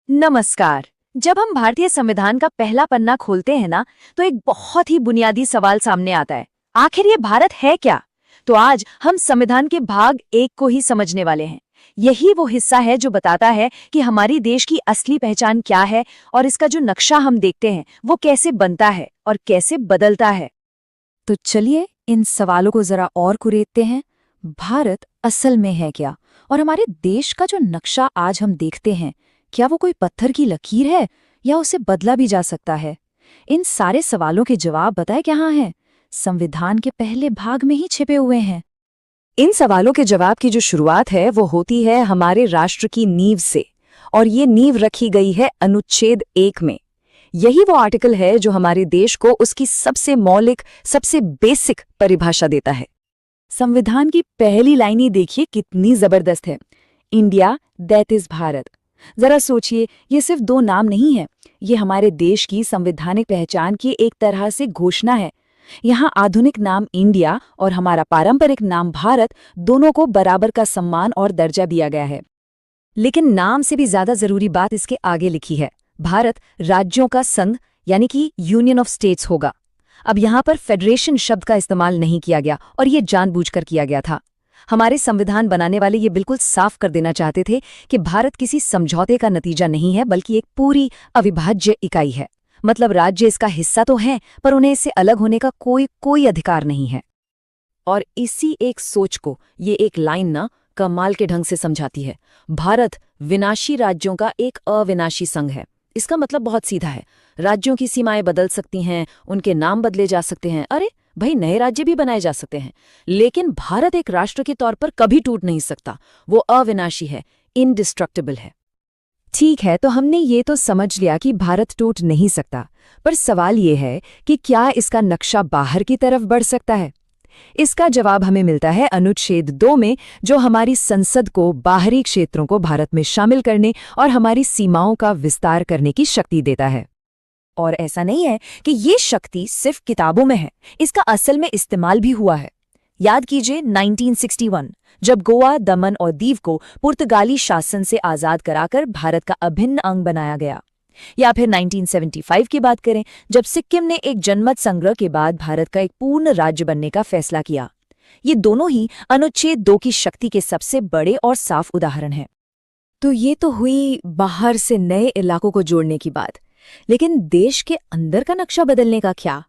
नमस्कार। जब हम भारतीय संविधान का पहला पन्ना खोलते हैं ना, तो एक बहुत ही बुनियादी सवाल सामने आता है। आखिर ये भारत है क्या? तो आज हम संविधान के भाग 1 को ही समझने वाले हैं। यही वो हिस्सा है जो बताता है कि हमारी देश की असली पहचान क्या है और इसका जो नक्शा हम देखते हैं वो कैसे बनता है और कैसे बदलता है। तो चलिए इन सवालों को जरा और कुरेदते हैं। भारत असल में है क्या? और हमारे देश का जो नक्शा आज हम देखते हैं, क्या वो कोई पत्थर की लकीर है या उसे बदला भी जा सकता है? इन सारे सवालों के जवाब बताए कहाँ हैं? संविधान के पहले भाग में ही छिपे हुए हैं। इन सवालों के जवाब की जो शुरुआत है वो होती है हमारे राष्ट्र की नींव से, और ये नींव रखी गई है अनुच्छेद 1 में। यही वो आर्टिकल है जो हमारे देश को उसकी सबसे मौलिक, सबसे बेसिक परिभाषा देता है। संविधान की पहली लाइन ही देखिए कितनी जबरदस्त है। India that is Bharat. जरा सोचिए, ये सिर्फ दो नाम नहीं है, ये हमारे देश की संवैधानिक पहचान की एक तरह से घोषणा है। यहाँ आधुनिक नाम इंडिया और हमारा पारंपरिक नाम भारत, दोनों को बराबर का सम्मान और दर्जा दिया गया है। लेकिन नाम से भी ज्यादा जरूरी बात इसके आगे लिखी है। भारत राज्यों का संघ यानी कि यूनियन ऑफ स्टेट्स होगा। अब यहाँ पर फेडरेशन शब्द का इस्तेमाल नहीं किया गया, और ये जानबूझकर किया गया था। हमारे संविधान बनाने वाले ये बिल्कुल साफ कर देना चाहते थे कि भारत किसी समझौते का नतीजा नहीं है, बल्कि एक पूरी अविभाज्य इकाई है। मतलब राज्य इसका हिस्सा तो हैं, पर उन्हें इससे अलग होने का कोई अधिकार नहीं है। और इसी एक सोच को ये एक लाइन ना कमाल के ढंग से समझाती है। भारत विनाशी राज्यों का एक अविनाशी संघ है। इसका मतलब बहुत सीधा है। राज्यों की सीमाएं बदल सकती हैं, उनके नाम बदले जा सकते हैं, अरे भाई नए राज्य भी बनाए जा सकते हैं, लेकिन भारत एक राष्ट्र के तौर पर कभी टूट नहीं सकता। वो अविनाशी है, इनडिस्ट्रक्टिबल है। ठीक है, तो हमने ये तो समझ लिया कि भारत टूट नहीं सकता, पर सवाल ये है कि क्या इसका नक्शा बाहर की तरफ बढ़ सकता है? इसका जवाब हमें मिलता है अनुच्छेद 2 में, जो हमारी संसद को बाहरी क्षेत्रों को भारत में शामिल करने और हमारी सीमाओं का विस्तार करने की शक्ति देता है। और ऐसा नहीं है कि ये शक्ति सिर्फ किताबों में है, इसका असल में इस्तेमाल भी हुआ है। याद कीजिए 1961, जब गोवा, दमन और दीव को पुर्तगाली शासन से आजाद कराकर भारत का अभिन्न अंग बनाया गया। या फिर 1975 की बात करें, जब सिक्किम ने एक जनमत संग्रह के बाद भारत का एक पूर्ण राज्य बनने का फैसला किया। ये दोनों ही अनुच्छेद 2 की शक्ति के सबसे बड़े और साफ उदाहरण हैं। तो ये तो हुई बाहर से नए इलाकों को जोड़ने की बात, लेकिन देश के अंदर का नक्शा बदलने का क्या?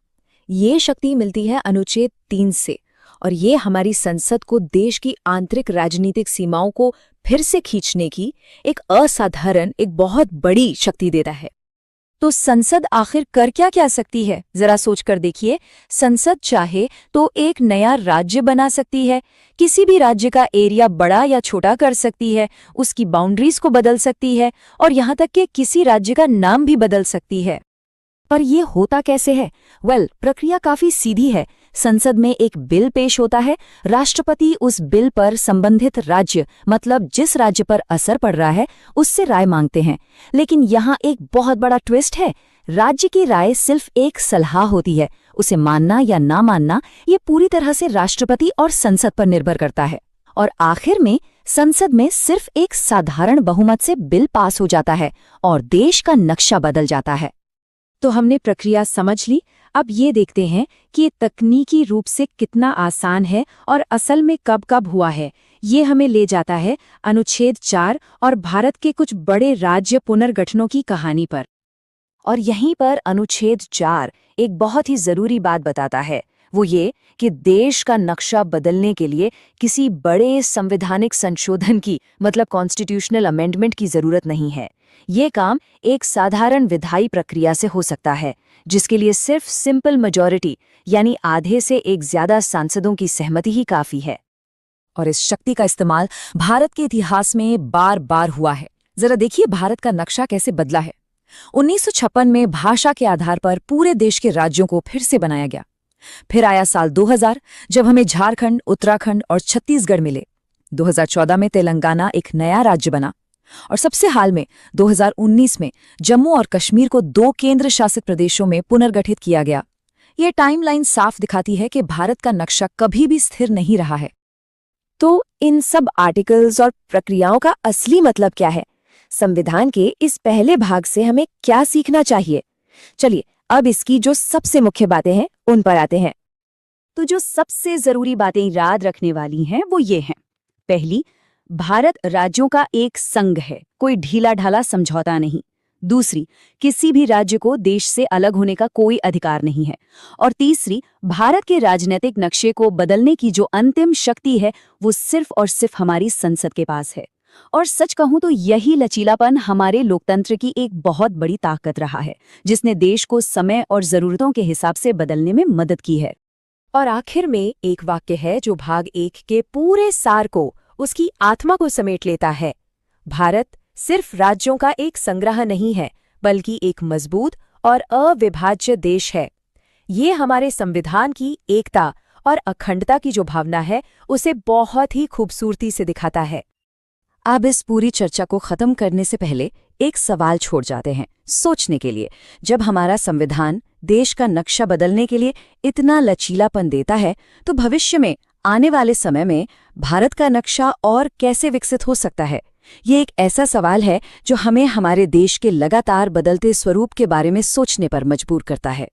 ये शक्ति मिलती है अनुच्छेद 3 से, और ये हमारी संसद को देश की आंतरिक राजनीतिक सीमाओं को फिर से खींचने की एक असाधारण, एक बहुत बड़ी शक्ति देता है। तो संसद आखिर कर क्या सकती है? जरा सोच कर देखिए। संसद चाहे तो एक नया राज्य बना सकती है, किसी भी राज्य का एरिया बड़ा या छोटा कर सकती है, उसकी बाउंड्रीज को बदल सकती है, और यहाँ तक कि किसी राज्य का नाम भी बदल सकती है। पर यह होता कैसे है? प्रक्रिया काफी सीधी है। संसद में एक बिल पेश होता है, राष्ट्रपति उस बिल पर संबंधित राज्य, मतलब जिस राज्य पर असर पड़ रहा है, उससे राय मांगते हैं। लेकिन यहाँ एक बहुत बड़ा ट्विस्ट है। राज्य की राय सिर्फ एक सलाह होती है, उसे मानना या ना मानना ये पूरी तरह से राष्ट्रपति और संसद पर निर्भर करता है। और आखिर में संसद में सिर्फ एक साधारण बहुमत से बिल पास हो जाता है और देश का नक्शा बदल जाता है। तो हमने प्रक्रिया समझ ली। अब ये देखते हैं कि ये तकनीकी रूप से कितना आसान है और असल में कब कब हुआ है। ये हमें ले जाता है अनुच्छेद 4 और भारत के कुछ बड़े राज्य पुनर्गठनों की कहानी पर। और यहीं पर अनुच्छेद 4 एक बहुत ही जरूरी बात बताता है, वो ये कि देश का नक्शा बदलने के लिए किसी बड़े संवैधानिक संशोधन की, मतलब कॉन्स्टिट्यूशनल अमेंडमेंट की जरूरत नहीं है। ये काम एक साधारण विधायी प्रक्रिया से हो सकता है, जिसके लिए सिर्फ सिंपल मेजॉरिटी यानी आधे से एक ज्यादा सांसदों की सहमति ही काफी है। और इस शक्ति का इस्तेमाल भारत के इतिहास में बार बार हुआ है। जरा देखिए भारत का नक्शा कैसे बदला है। 1956 में भाषा के आधार पर पूरे देश के राज्यों को फिर से बनाया गया। फिर आया साल 2000, जब हमें झारखंड, उत्तराखंड और छत्तीसगढ़ मिले। 2014 में तेलंगाना एक नया राज्य बना, और सबसे हाल में 2019 में जम्मू और कश्मीर को 2 केंद्र शासित प्रदेशों में पुनर्गठित किया गया। ये टाइमलाइन साफ दिखाती है कि भारत का नक्शा कभी भी स्थिर नहीं रहा है। तो इन सब आर्टिकल्स और प्रक्रियाओं का असली मतलब क्या है? संविधान के इस पहले भाग से हमें क्या सीखना चाहिए? चलिए अब इसकी जो सबसे मुख्य बातें हैं उन पर आते हैं। तो जो सबसे जरूरी बातें याद रखने वाली हैं वो ये हैं। पहली, भारत राज्यों का एक संघ है, कोई ढीला ढाला समझौता नहीं। दूसरी, किसी भी राज्य को देश से अलग होने का कोई अधिकार नहीं है। और तीसरी, भारत के राजनीतिक नक्शे को बदलने की जो अंतिम शक्ति है वो सिर्फ और सिर्फ हमारी संसद के पास है। और सच कहूं तो यही लचीलापन हमारे लोकतंत्र की एक बहुत बड़ी ताकत रहा है, जिसने देश को समय और जरूरतों के हिसाब से बदलने में मदद की है। और आखिर में एक वाक्य है जो भाग 1 के पूरे सार को, उसकी आत्मा को समेट लेता है। भारत सिर्फ राज्यों का एक संग्रह नहीं है, बल्कि एक मजबूत और अविभाज्य देश है। ये हमारे संविधान की एकता और अखंडता की जो भावना है, उसे बहुत ही खूबसूरती से दिखाता है। अब इस पूरी चर्चा को खत्म करने से पहले एक सवाल छोड़ जाते हैं सोचने के लिए। जब हमारा संविधान देश का नक्शा बदलने के लिए इतना लचीलापन देता है, तो भविष्य में आने वाले समय में भारत का नक्शा और कैसे विकसित हो सकता है? ये एक ऐसा सवाल है जो हमें हमारे देश के लगातार बदलते स्वरूप के बारे में सोचने पर मजबूर करता है।